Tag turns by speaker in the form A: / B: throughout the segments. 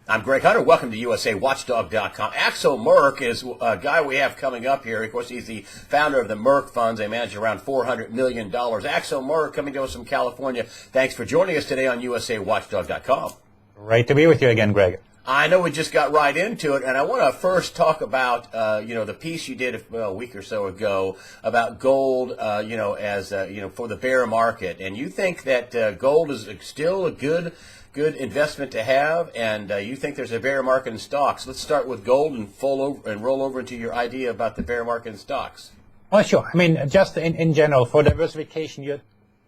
A: I'm Greg Hunter. Welcome to USAWatchdog.com. Axel Merk is a guy we have coming up here. Of course, he's the founder of the Merk Funds. They manage around $400 million. Axel Merk coming to us from California. Thanks for joining us today on USAWatchdog.com.
B: Great to be with you again, Greg.
A: I know we just got right into it, and I want to first talk about, the piece you did a week or so ago about gold, for the bear market. And you think that gold is still a good investment to have, and you think there's a bear market in stocks. Let's start with gold and roll over into your idea about the bear market in stocks.
B: Oh, sure. I mean, just in general, for diversification, you're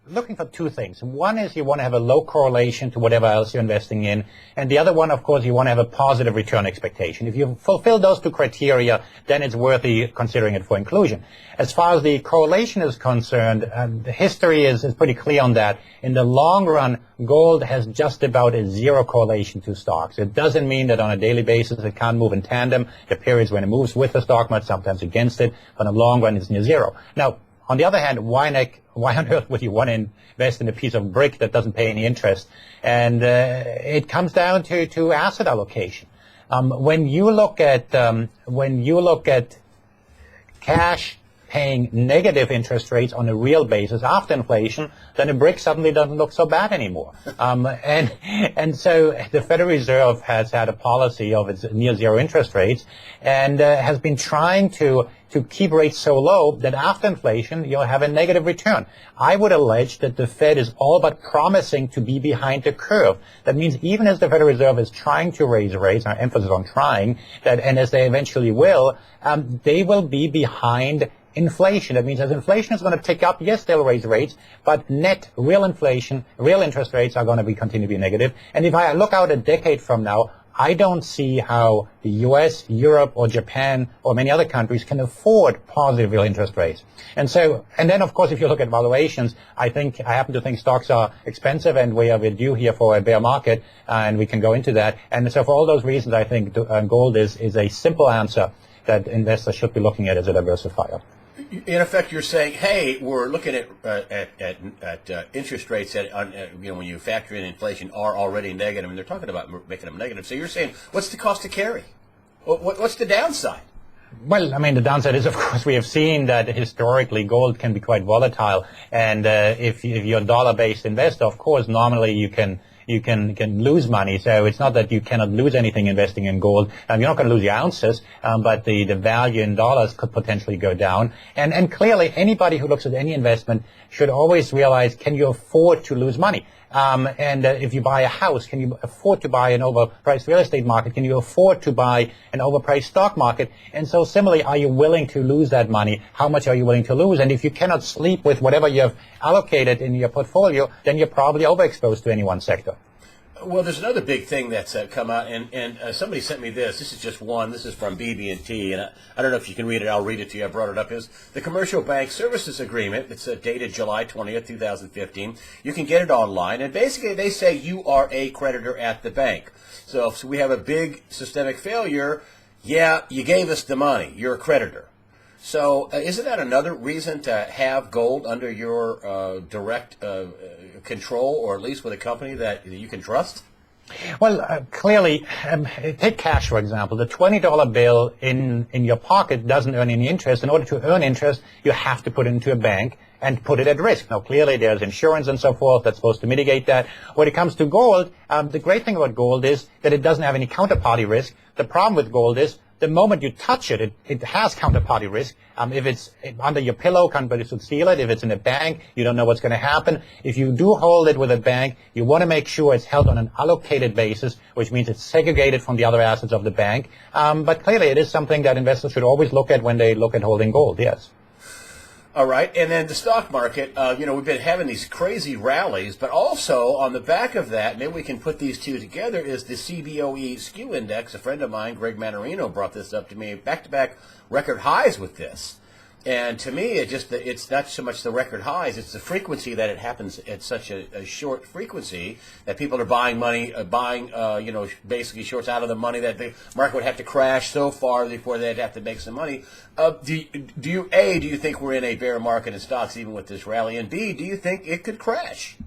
B: looking for two things. One is you want to have a low correlation to whatever else you're investing in. And the other one, of course, you want to have a positive return expectation. If you fulfill those two criteria, then it's worthy considering it for inclusion. As far as the correlation is concerned, the history is pretty clear on that. In the long run, gold has just about a zero correlation to stocks. It doesn't mean that on a daily basis it can't move in tandem. There are periods when it moves with the stock market, sometimes against it, but in the long run it's near zero. Now, on the other hand, why on earth would you want to invest in a piece of brick that doesn't pay any interest? And it comes down to asset allocation. When you look at cash paying negative interest rates on a real basis after inflation, then a brick suddenly doesn't look so bad anymore. And so the Federal Reserve has had a policy of its near zero interest rates and has been trying to keep rates so low that after inflation you'll have a negative return. I would allege that the Fed is all but promising to be behind the curve. That means even as the Federal Reserve is trying to raise rates, our emphasis on trying, and as they eventually will, they will be behind inflation. That means as inflation is going to tick up, yes, they'll raise rates, but net real inflation, real interest rates are going to continue to be negative. And if I look out a decade from now, I don't see how the U.S., Europe, or Japan, or many other countries can afford positive real interest rates. And then, of course, if you look at valuations, I happen to think stocks are expensive, and we're due here for a bear market, and we can go into that. And so for all those reasons, I think gold is a simple answer that investors should be looking at as a diversifier.
A: In effect, you're saying, hey, we're looking at interest rates that, when you factor in inflation, are already negative, and they're talking about making them negative. So you're saying, what's the cost to carry? What's the downside?
B: Well, I mean, the downside is, of course, we have seen that historically gold can be quite volatile, and if you're a dollar-based investor, of course, normally you can lose money. So it's not that you cannot lose anything investing in gold. You're not going to lose your ounces, but the value in dollars could potentially go down. And clearly, anybody who looks at any investment should always realize, can you afford to lose money? If you buy a house, can you afford to buy an overpriced real estate market? Can you afford to buy an overpriced stock market? And so similarly, are you willing to lose that money? How much are you willing to lose? And if you cannot sleep with whatever you have allocated in your portfolio, then you're probably overexposed to any one sector.
A: Well, there's another big thing that's come out, and somebody sent me this. This is just one. This is from BB&T, and I don't know if you can read it. I'll read it to you. I brought it up. Is the Commercial Bank Services Agreement. It's dated July 20th, 2015. You can get it online, and basically they say you are a creditor at the bank. So if we have a big systemic failure, yeah, you gave us the money. You're a creditor. So isn't that another reason to have gold under your direct control, or at least with a company that you can trust?
B: Well, clearly, take cash, for example. The $20 bill in your pocket doesn't earn any interest. In order to earn interest, you have to put it into a bank and put it at risk. Now, clearly, there's insurance and so forth that's supposed to mitigate that. When it comes to gold, the great thing about gold is that it doesn't have any counterparty risk. The problem with gold is the moment you touch it, it has counterparty risk. If it's under your pillow, somebody should steal it. If it's in a bank, you don't know what's going to happen. If you do hold it with a bank, you want to make sure it's held on an allocated basis, which means it's segregated from the other assets of the bank. But clearly, it is something that investors should always look at when they look at holding gold, yes.
A: All right, and then the stock market, we've been having these crazy rallies, but also on the back of that, maybe we can put these two together, is the CBOE SKU Index. A friend of mine, Greg Manarino, brought this up to me, back-to-back record highs with this. And to me, it's not so much the record highs, it's the frequency that it happens at such a short frequency that people are buying basically shorts out of the money that the market would have to crash so far before they'd have to make some money. Do you think we're in a bear market in stocks even with this rally? And B, do you think it could crash?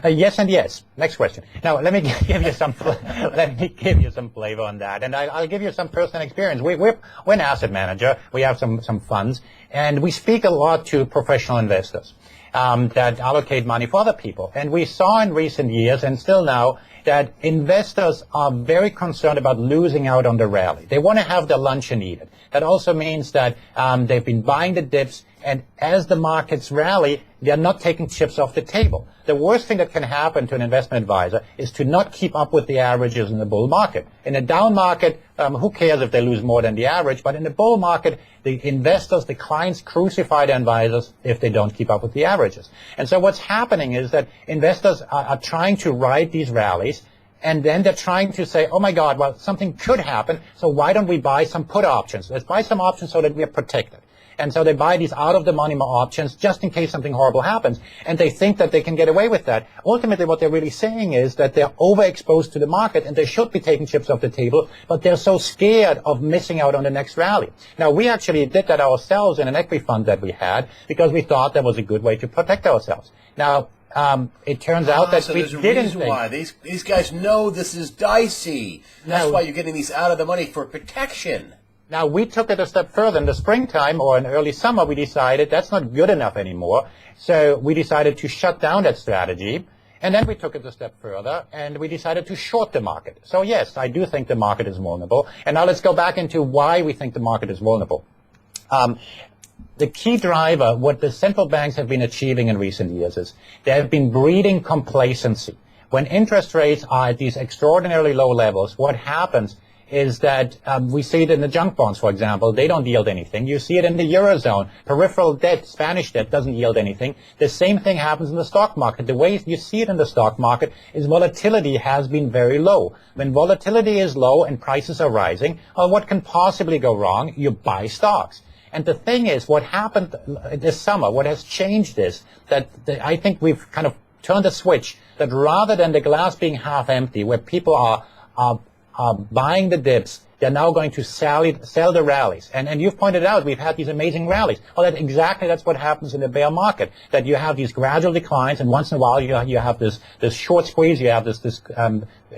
B: Yes and yes. Next question. Now, let me give you some flavor on that, and I'll give you some personal experience. We're an asset manager. We have some funds, and we speak a lot to professional investors that allocate money for other people. And we saw in recent years, and still now, that investors are very concerned about losing out on the rally. They want to have their lunch and eat it. That also means that they've been buying the dips, and as the markets rally, they're not taking chips off the table. The worst thing that can happen to an investment advisor is to not keep up with the averages in the bull market. In a down market, who cares if they lose more than the average? But in the bull market, the investors, the clients crucify the advisors if they don't keep up with the averages. And so what's happening is that investors are trying to ride these rallies, and then they're trying to say, oh my God, well, something could happen, so why don't we buy some put options? Let's buy some options so that we are protected. And so they buy these out-of-the-money options just in case something horrible happens. And they think that they can get away with that. Ultimately, what they're really saying is that they're overexposed to the market and they should be taking chips off the table, but they're so scared of missing out on the next rally. Now, we actually did that ourselves in an equity fund that we had because we thought that was a good way to protect ourselves. Now, it turns out that
A: so
B: we
A: there's a
B: didn't
A: reason
B: think.
A: why. These guys know this is dicey. That's why you're getting these out of the money for protection.
B: Now, we took it a step further. In the springtime or in early summer, we decided that's not good enough anymore. So we decided to shut down that strategy. And then we took it a step further, and we decided to short the market. So, yes, I do think the market is vulnerable. And now let's go back into why we think the market is vulnerable. The key driver, what the central banks have been achieving in recent years is they have been breeding complacency. When interest rates are at these extraordinarily low levels, what happens is that we see it in the junk bonds, for example. They don't yield anything. You see it in the Eurozone. Peripheral debt, Spanish debt, doesn't yield anything. The same thing happens in the stock market. The way you see it in the stock market is volatility has been very low. When volatility is low and prices are rising, well, what can possibly go wrong? You buy stocks. And the thing is, what happened this summer, what has changed is that I think we've kind of turned a switch that rather than the glass being half empty, where people are buying the dips, they're now going to sell the rallies. And you've pointed out we've had these amazing rallies. Well, that's what happens in the bear market, that you have these gradual declines, and once in a while you have this short squeeze, you have this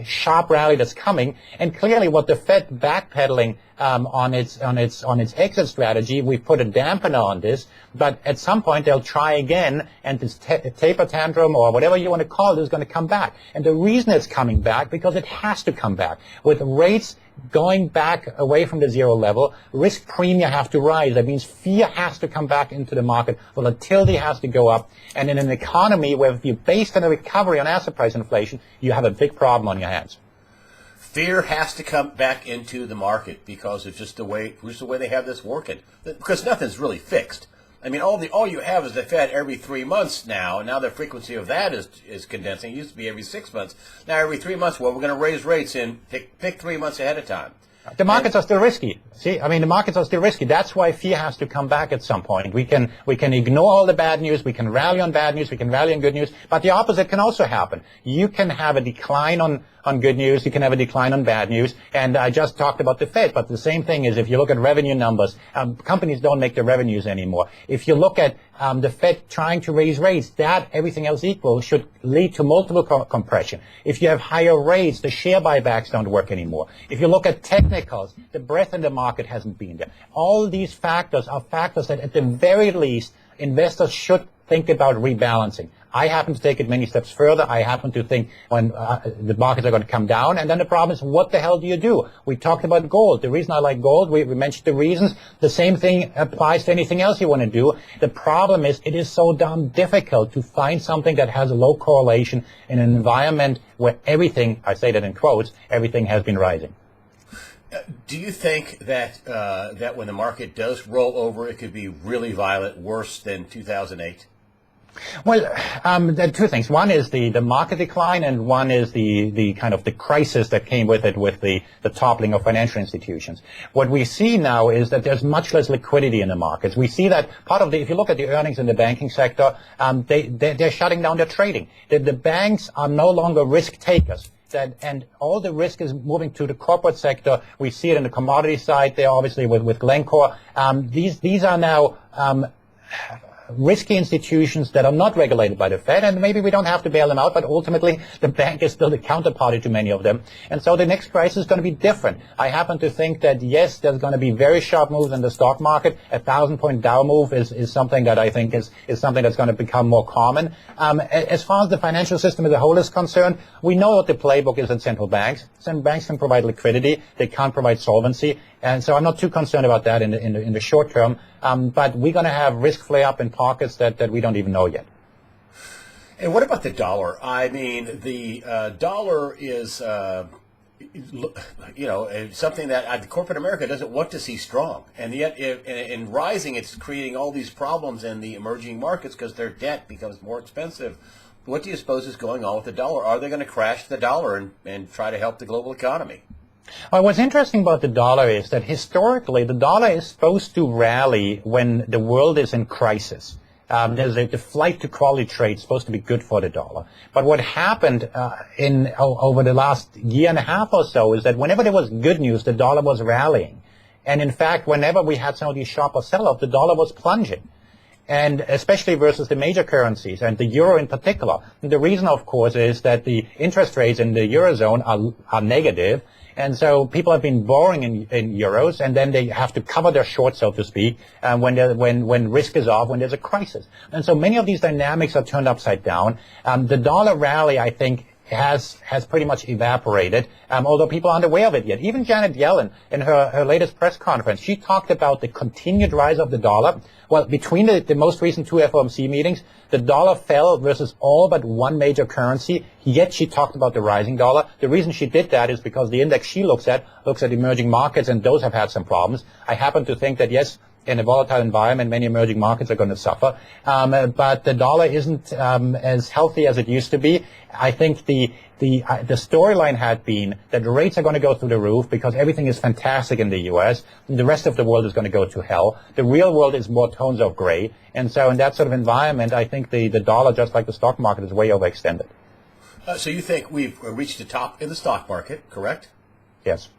B: sharp rally that's coming. And clearly what the Fed backpedaling on its exit strategy, we've put a dampener on this, but at some point they'll try again, and this taper tantrum or whatever you want to call it is going to come back. And the reason it's coming back, because it has to come back. With rates going back away from the zero level, risk premia have to rise. That means fear has to come back into the market. Volatility has to go up. And in an economy where if you're based on a recovery on asset price inflation, you have a big problem on your hands.
A: Fear has to come back into the market because it's just the way they have this working. Because nothing's really fixed. I mean, all you have is the Fed every 3 months now. Now the frequency of that is condensing. It used to be every 6 months. Now every 3 months, well, we're going to raise rates in pick 3 months ahead of time.
B: The markets are still risky. See, I mean, the markets are still risky. That's why fear has to come back at some point. We can ignore all the bad news. We can rally on bad news. We can rally on good news. But the opposite can also happen. You can have a decline on good news. You can have a decline on bad news. And I just talked about the Fed. But the same thing is if you look at revenue numbers, companies don't make the revenues anymore. If you look at the Fed trying to raise rates, that, everything else equal, should lead to multiple compression. If you have higher rates, the share buybacks don't work anymore. If you look at technicals, the breadth in the market hasn't been there. All these factors are factors that at the very least investors should think about rebalancing. I happen to take it many steps further. I happen to think when the markets are going to come down. And then the problem is, what the hell do you do? We talked about gold. The reason I like gold, we mentioned the reasons. The same thing applies to anything else you want to do. The problem is it is so damn difficult to find something that has a low correlation in an environment where everything, I say that in quotes, everything has been rising.
A: Do you think that that when the market does roll over, it could be really violent, worse than 2008?
B: Well, there are two things. One is the market decline, and one is the kind of the crisis that came with it, with the toppling of financial institutions. What we see now is that there's much less liquidity in the markets. We see that part of if you look at the earnings in the banking sector, they're shutting down their trading. The banks are no longer risk takers. And all the risk is moving to the corporate sector. We see it in the commodity side there, obviously with Glencore. These are now risky institutions that are not regulated by the Fed, and maybe we don't have to bail them out, but ultimately the bank is still the counterparty to many of them. And so the next crisis is going to be different. I happen to think that, yes, there's going to be very sharp moves in the stock market. A 1,000-point Dow move is something that I think is something that's going to become more common. As far as the financial system as a whole is concerned, we know what the playbook is in central banks. Central banks can provide liquidity. They can't provide solvency. And so I'm not too concerned about that in the short term. But we're going to have risk flare up in pockets that we don't even know yet.
A: And what about the dollar? I mean, the dollar is, something that corporate America doesn't want to see strong. And yet, in rising, it's creating all these problems in the emerging markets because their debt becomes more expensive. What do you suppose is going on with the dollar? Are they going to crash the dollar and try to help the global economy?
B: Well, what's interesting about the dollar is that historically the dollar is supposed to rally when the world is in crisis. The flight to quality trade supposed to be good for the dollar. But what happened over the last year and a half or so is that whenever there was good news, the dollar was rallying. And in fact, whenever we had some of these sharper sell-off, the dollar was plunging. And especially versus the major currencies, and the euro in particular. And the reason, of course, is that the interest rates in the eurozone are negative. And so people have been borrowing in euros, and then they have to cover their short, so to speak, when risk is off, when there's a crisis. And so many of these dynamics are turned upside down. The dollar rally, I think, has pretty much evaporated, although people aren't aware of it yet. Even Janet Yellen, in her latest press conference, she talked about the continued rise of the dollar. Well, between the most recent two FOMC meetings, the dollar fell versus all but one major currency, yet she talked about the rising dollar. The reason she did that is because the index she looks at emerging markets, and those have had some problems. I happen to think that, yes, in a volatile environment, many emerging markets are going to suffer. But the dollar isn't as healthy as it used to be. I think the storyline had been that rates are going to go through the roof because everything is fantastic in the U.S. The rest of the world is going to go to hell. The real world is more tones of gray. And so in that sort of environment, I think the dollar, just like the stock market, is way overextended.
A: So you think we've reached the top in the stock market, correct?
B: Yes.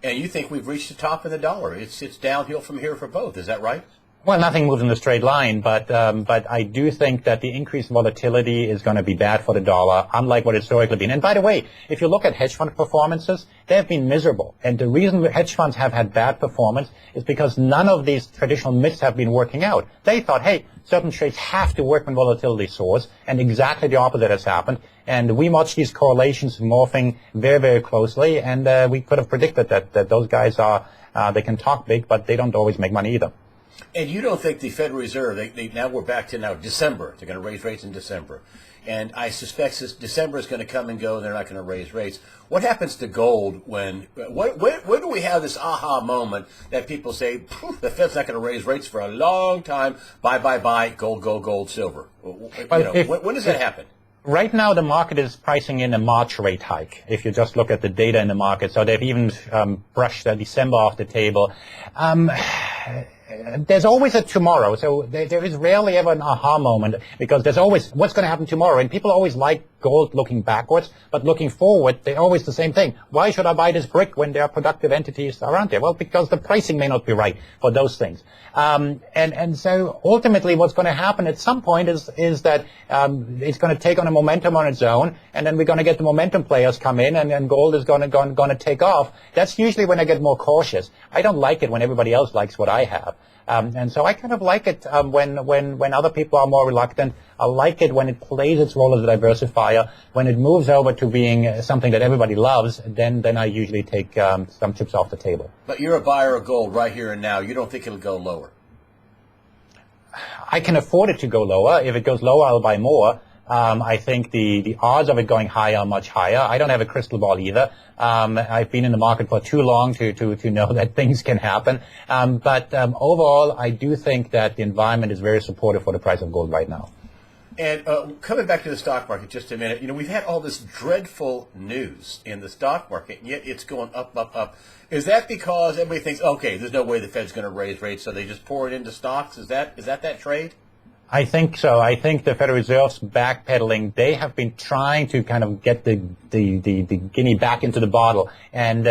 A: And you think we've reached the top in the dollar. It's downhill from here for both. Is that right?
B: Well, nothing moves in a straight line, but I do think that the increased volatility is going to be bad for the dollar, unlike what it's historically been. And by the way, if you look at hedge fund performances, they have been miserable. And the reason hedge funds have had bad performance is because none of these traditional myths have been working out. They thought, hey, certain trades have to work when volatility soars, and exactly the opposite has happened. And we watch these correlations morphing very, very closely, and we could have predicted that those guys they can talk big, but they don't always make money either.
A: And you don't think the Federal Reserve, now we're back to December, they're going to raise rates in December. And I suspect December is going to come and go, and they're not going to raise rates. What happens to gold when do we have this aha moment that people say, the Fed's not going to raise rates for a long time, buy, gold, silver? When does that happen?
B: Right now, the market is pricing in a March rate hike, if you just look at the data in the market. So they've even brushed December off the table. There's always a tomorrow, so there is rarely ever an aha moment, because there's always what's going to happen tomorrow, and people always like gold looking backwards, but looking forward, they're always the same thing. Why should I buy this brick when there are productive entities around there? Well, because the pricing may not be right for those things. And so ultimately what's going to happen at some point is that it's going to take on a momentum on its own, and then we're going to get the momentum players come in, and gold is going to take off. That's usually when I get more cautious. I don't like it when everybody else likes what I have. And so I kind of like it when other people are more reluctant. I like it when it plays its role as a diversifier. When it moves over to being something that everybody loves, then I usually take some chips off the table.
A: But you're a buyer of gold right here and now. You don't think it'll go lower?
B: I can afford it to go lower. If it goes lower, I'll buy more. I think the odds of it going higher are much higher. I don't have a crystal ball either. I've been in the market for too long to know that things can happen. But overall, I do think that the environment is very supportive for the price of gold right now.
A: And coming back to the stock market just a minute, we've had all this dreadful news in the stock market, and yet it's going up. Is that because everybody thinks, okay, there's no way the Fed's going to raise rates, so they just pour it into stocks? Is that trade?
B: I think so. I think the Federal Reserve's backpedaling. They have been trying to kind of get the guinea back into the bottle. And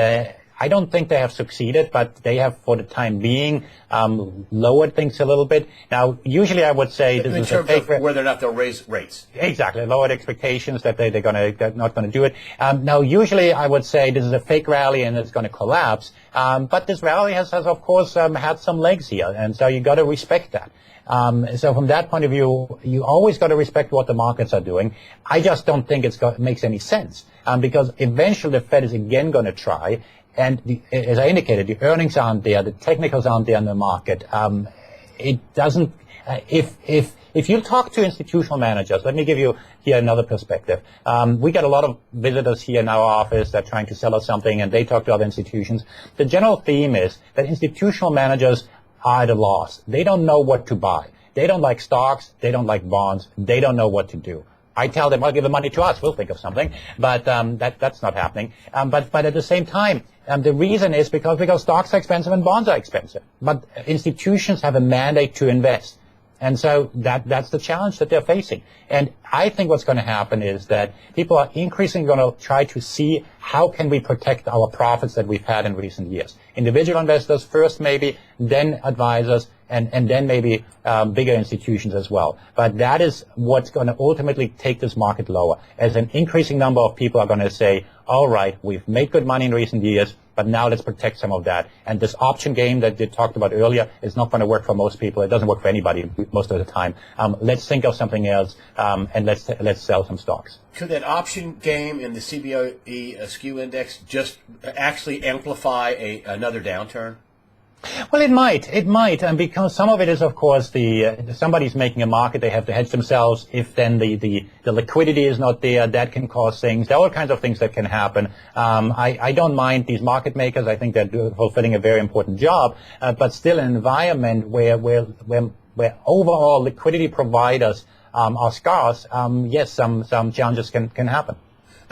B: I don't think they have succeeded, but they have, for the time being, lowered things a little bit. Now, usually I would say this is a fake.
A: In terms of whether or not they'll raise rates.
B: Exactly, lowered expectations that they're not going to do it. Now, usually I would say this is a fake rally and it's going to collapse. But this rally has of course, had some legs here, and so you got to respect that. So from that point of view, you always got to respect what the markets are doing. I just don't think it makes any sense, because eventually the Fed is again going to try. And as I indicated, the earnings aren't there, the technicals aren't there in the market. It doesn't. If you talk to institutional managers, let me give you here another perspective. We get a lot of visitors here in our office that are trying to sell us something, and they talk to other institutions. The general theme is that institutional managers are at a loss. They don't know what to buy. They don't like stocks. They don't like bonds. They don't know what to do. I tell them, I'll give the money to us. We'll think of something. But that's not happening. But at the same time, the reason is because stocks are expensive and bonds are expensive. But institutions have a mandate to invest. And so that's the challenge that they're facing. And I think what's going to happen is that people are increasingly going to try to see how can we protect our profits that we've had in recent years. Individual investors first maybe, then advisors, and then maybe bigger institutions as well. But that is what's going to ultimately take this market lower, as an increasing number of people are going to say, all right, we've made good money in recent years, but now let's protect some of that. And this option game that you talked about earlier is not going to work for most people. It doesn't work for anybody most of the time. Let's think of something else, and let's sell some stocks.
A: Could that option game in the CBOE skew index just actually amplify another downturn?
B: Well, it might, and because some of it is, of course, somebody's making a market, they have to hedge themselves. If then the liquidity is not there, that can cause things. There are all kinds of things that can happen. I don't mind these market makers. I think they're fulfilling a very important job, but still an environment where overall liquidity providers are scarce. Yes, some challenges can happen.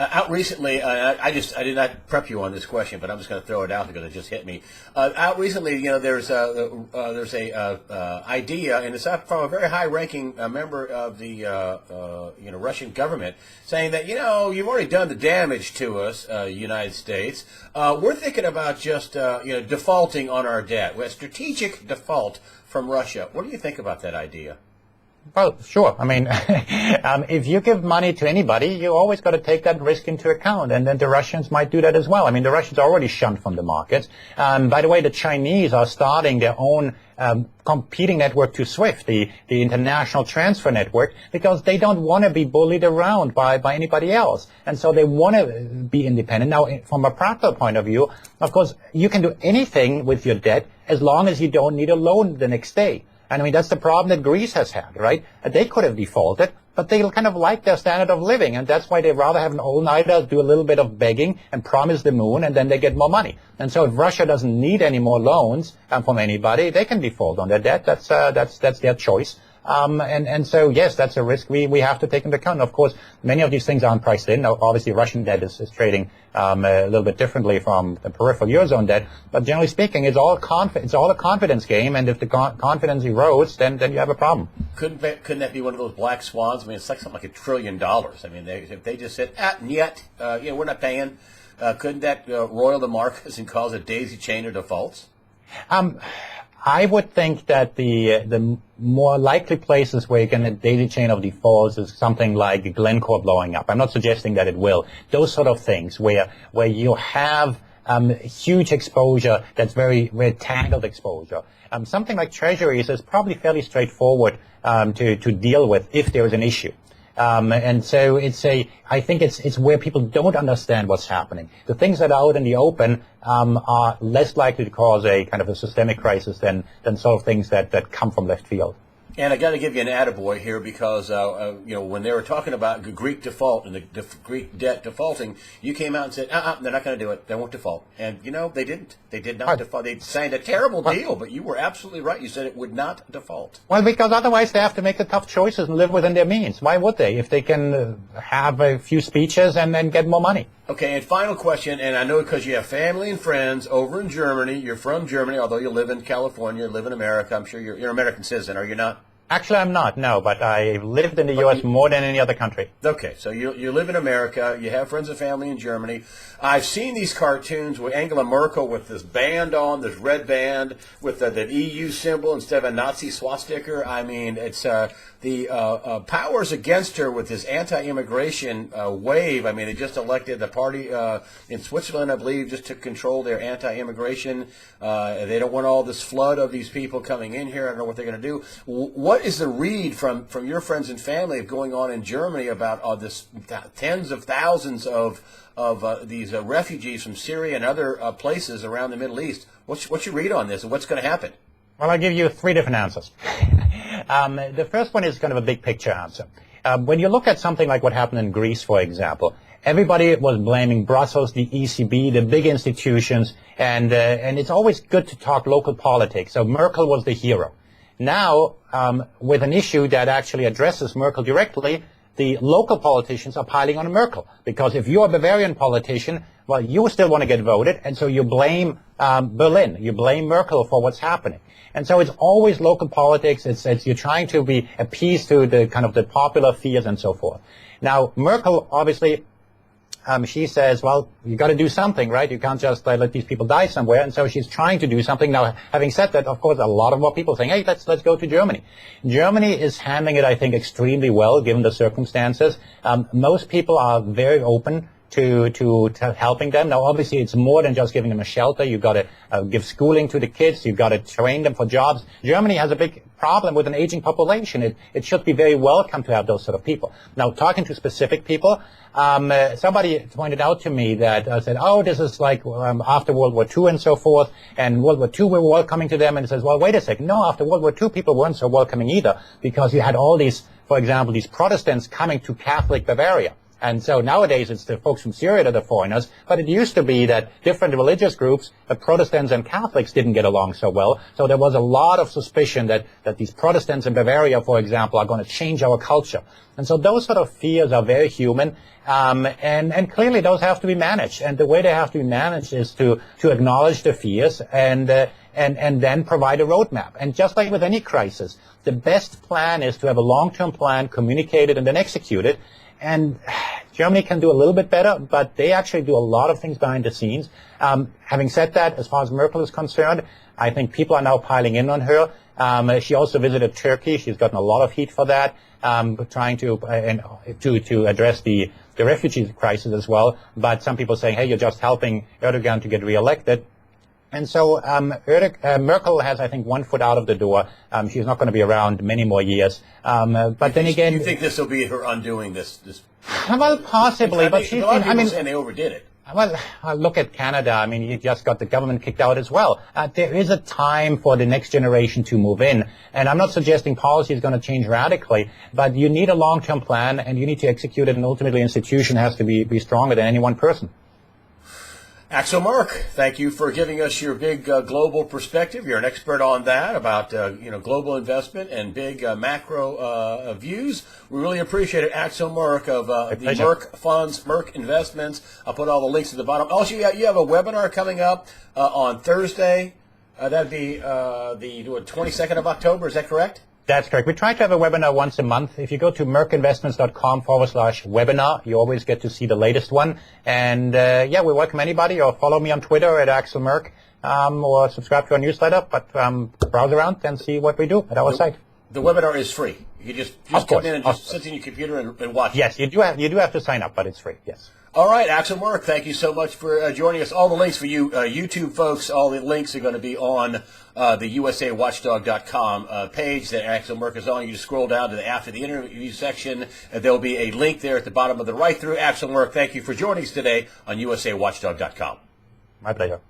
A: Out recently, I did not prep you on this question, but I'm just going to throw it out because it just hit me. Out recently, there's a idea, and it's from a very high-ranking member of the Russian government, saying that you've already done the damage to us, United States. We're thinking about just defaulting on our debt. We have strategic default from Russia. What do you think about that idea?
B: Well, sure. I mean, if you give money to anybody, you always got to take that risk into account. And then the Russians might do that as well. I mean, the Russians are already shunned from the markets. By the way, the Chinese are starting their own competing network to SWIFT, the international transfer network, because they don't want to be bullied around by anybody else. And so they want to be independent. Now, from a practical point of view, of course, you can do anything with your debt as long as you don't need a loan the next day. And I mean, that's the problem that Greece has had, right? They could have defaulted, but they kind of like their standard of living, and that's why they rather have an all-nighter, do a little bit of begging, and promise the moon, and then they get more money. And so if Russia doesn't need any more loans from anybody, they can default on their debt. That's their choice. And so, yes, that's a risk we have to take into account. Of course, many of these things aren't priced in. Now, obviously, Russian debt is trading a little bit differently from the peripheral Eurozone debt. But generally speaking, it's all a confidence game. And if the confidence erodes, then you have a problem.
A: Couldn't that be one of those black swans? I mean, it's like something like $1 trillion. I mean, if they just said, we're not paying, couldn't that roil the markets and cause a daisy chain of defaults?
B: I would think that the more likely places where you get a daily chain of defaults is something like Glencore blowing up. I'm not suggesting that it will. Those sort of things where you have huge exposure that's very, very tangled exposure. Something like treasuries is probably fairly straightforward to deal with if there is an issue. And so I think it's where people don't understand what's happening. The things that are out in the open are less likely to cause a kind of a systemic crisis than sort of things that come from left field.
A: And I got to give you an attaboy here because, when they were talking about Greek default and the Greek debt defaulting, you came out and said, they're not going to do it. They won't default. And, they didn't. They did not default. They signed a terrible deal, but you were absolutely right. You said it would not default.
B: Well, because otherwise they have to make the tough choices and live within their means. Why would they? If they can have a few speeches and then get more money.
A: Okay, and final question, and I know because you have family and friends over in Germany. You're from Germany, although you live in California, live in America. I'm sure you're an American citizen, are you not?
B: Actually, I'm not, no, but I've lived in the U.S. more than any other country.
A: Okay, so you live in America, you have friends and family in Germany. I've seen these cartoons with Angela Merkel with this band on, this red band with the EU symbol instead of a Nazi swastika. I mean, it's the powers against her with this anti-immigration wave. I mean, they just elected the party in Switzerland, I believe, just took control their anti-immigration. They don't want all this flood of these people coming in here. I don't know what they're going to do. What is the read from your friends and family of going on in Germany about this tens of thousands of these refugees from Syria and other places around the Middle East? What's your read on this, and what's going to happen?
B: Well, I'll give you three different answers. The first one is kind of a big picture answer. When you look at something like what happened in Greece, for example, everybody was blaming Brussels, the ECB, the big institutions, and it's always good to talk local politics. So Merkel was the hero. Now, with an issue that actually addresses Merkel directly, the local politicians are piling on Merkel. Because if you're a Bavarian politician, well, you still want to get voted, and so you blame Berlin. You blame Merkel for what's happening. And so it's always local politics. It's you're trying to be appease to the kind of the popular fears and so forth. Now, Merkel, obviously, she says, well, you got to do something, right? You can't just let these people die somewhere. And so she's trying to do something. Now, having said that, of course, a lot of more people saying, hey, let's go to Germany. Germany is handling it, I think, extremely well, given the circumstances. Most people are very open to helping them. Now, obviously, it's more than just giving them a shelter. You've got to give schooling to the kids. You've got to train them for jobs. Germany has a big problem with an aging population. It should be very welcome to have those sort of people. Now, talking to specific people, somebody pointed out to me that said, oh, this is like after World War II and so forth, and World War II we were welcoming to them, and it says, well, wait a second. No, after World War II, people weren't so welcoming either, because you had all these, for example, these Protestants coming to Catholic Bavaria. And so nowadays it's the folks from Syria that are foreigners, but it used to be that different religious groups, the Protestants and Catholics, didn't get along so well. So there was a lot of suspicion that these Protestants in Bavaria, for example, are going to change our culture. And so those sort of fears are very human, and clearly those have to be managed. And the way they have to be managed is to acknowledge the fears and then provide a roadmap. And just like with any crisis, the best plan is to have a long-term plan, communicated, and then executed. And Germany can do a little bit better, but they actually do a lot of things behind the scenes. Having said that, as far as Merkel is concerned, I think people are now piling in on her. She also visited Turkey. She's gotten a lot of heat for that, trying to address the refugee crisis as well. But some people saying, hey, you're just helping Erdogan to get reelected. And so Merkel has, I think, one foot out of the door. She's not going to be around many more years. But then again,
A: you think this will be her undoing this?
B: Well, possibly, but she's.
A: A lot of people saying they overdid it.
B: Well, look at Canada. I mean, you just got the government kicked out as well. There is a time for the next generation to move in, and I'm not suggesting policy is going to change radically, but you need a long-term plan, and you need to execute it, and ultimately, an institution has to be stronger than any one person.
A: Axel Merk, thank you for giving us your big global perspective. You're an expert on that, about global investment and big macro views. We really appreciate it. Axel Merk of the Merk Funds, Merk Investments. I'll put all the links at the bottom. Also, you have a webinar coming up on Thursday. That'd be the 22nd of October. Is that correct?
B: That's correct. We try to have a webinar once a month. If you go to merkinvestments.com/webinar, you always get to see the latest one. And we welcome anybody, or follow me on Twitter at Axel Merk, or subscribe to our newsletter. But browse around and see what we do at our site.
A: The webinar is free. You just come in and just sit in your computer and watch.
B: Yes, you do have to sign up, but it's free. Yes.
A: All right, Axel Merk, thank you so much for joining us. All the links for you YouTube folks, all the links are going to be on the USAWatchdog.com page that Axel Merk is on. You just scroll down to the after the interview section, and there'll be a link there at the bottom of the right through. Axel Merk, thank you for joining us today on USAWatchdog.com.
B: My pleasure.